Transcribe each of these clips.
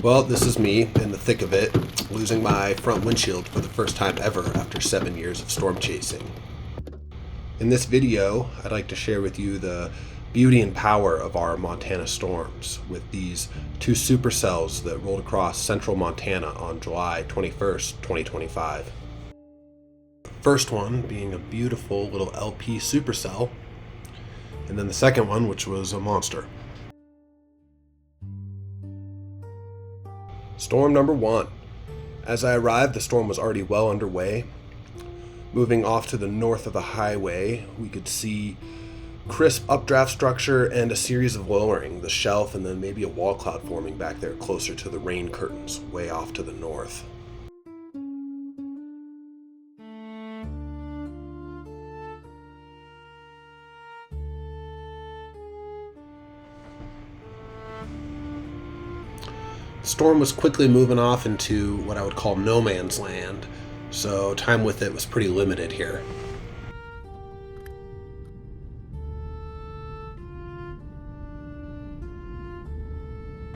Well, this is me in the thick of it, losing my front windshield for the first time ever after 7 years of storm chasing. In this video, I'd like to share with you the beauty and power of our Montana storms with these two supercells that rolled across central Montana on July 21st, 2025. The first one being a beautiful little LP supercell, and then the second one, which was a monster. Storm number one. As I arrived, the storm was already well underway. Moving off to the north of the highway, we could see crisp updraft structure and a series of lowering, the shelf, and then maybe a wall cloud forming back there closer to the rain curtains, way off to the north. The storm was quickly moving off into what I would call no man's land, so time with it was pretty limited here.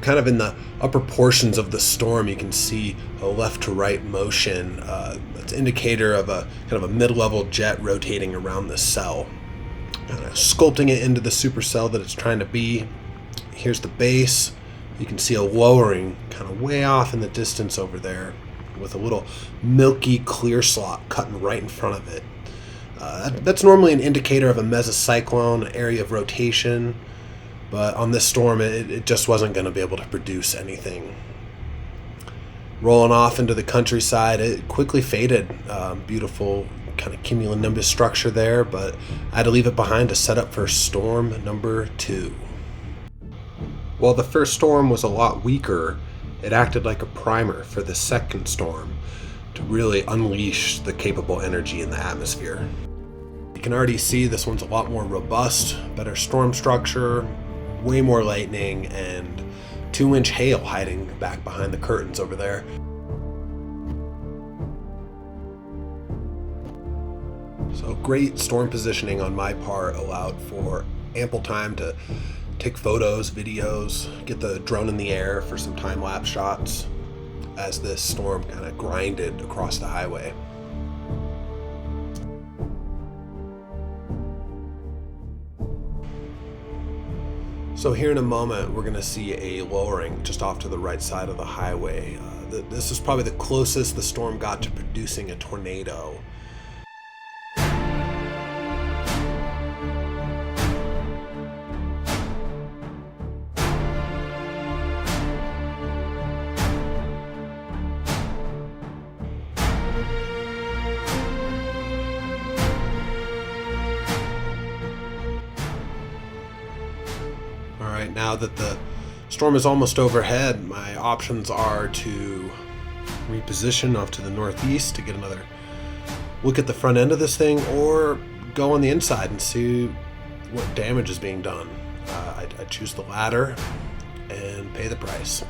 Kind of in the upper portions of the storm, you can see a left to right motion. That's an indicator of a kind of a mid-level jet rotating around the cell, kind of sculpting it into the supercell that it's trying to be. Here's the base. You can see a lowering kind of way off in the distance over there with a little milky clear slot cutting right in front of it. That's normally an indicator of a mesocyclone, an area of rotation, but on this storm it just wasn't going to be able to produce anything. Rolling off into the countryside, it quickly faded. Beautiful kind of cumulonimbus structure there, but I had to leave it behind to set up for storm number two. While the first storm was a lot weaker, it acted like a primer for the second storm to really unleash the capable energy in the atmosphere. You can already see this one's a lot more robust, better storm structure, way more lightning, and 2-inch hail hiding back behind the curtains over there. So great storm positioning on my part allowed for ample time to take photos, videos, get the drone in the air for some time-lapse shots as this storm kind of grinded across the highway. So here in a moment, we're going to see a lowering just off to the right side of the highway. This is probably the closest the storm got to producing a tornado. Alright, now that the storm is almost overhead, my options are to reposition off to the northeast to get another look at the front end of this thing, or go on the inside and see what damage is being done. I'd choose the latter and pay the price.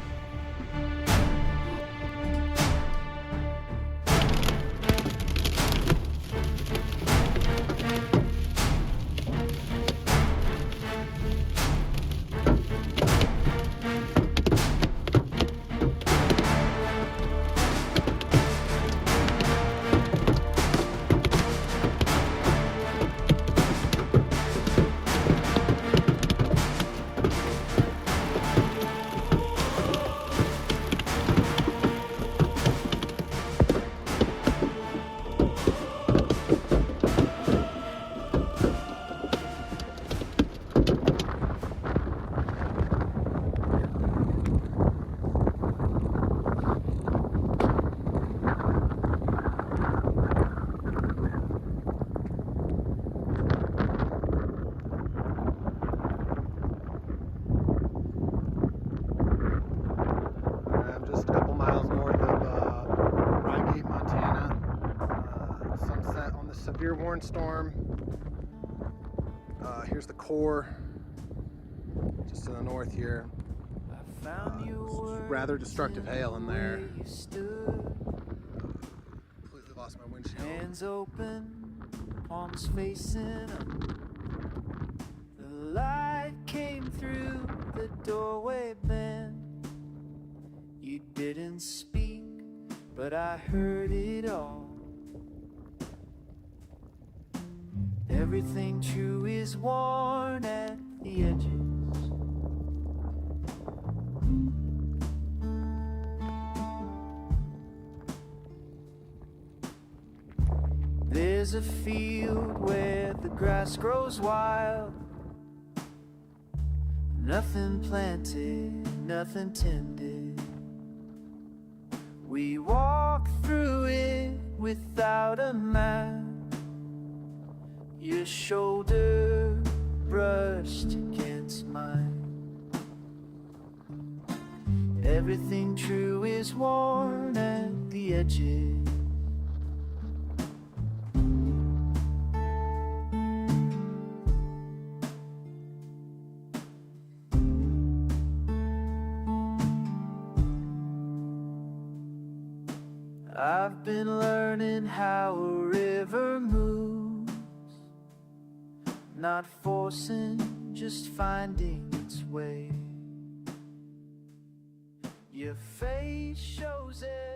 Severe warning storm. Here's the core, just to the north here. Rather destructive hail in there. Completely lost my windshield. Hands open, palms facing up. The light came through the doorway bend. You didn't speak, but I heard it all. Everything true is worn at the edges. There's a field where the grass grows wild. Nothing planted, nothing tended. We walk through it without a map. Your shoulder brushed against mine. Everything true is worn at the edges. I've been learning how a river moves, not forcing, just finding its way. Your face shows it.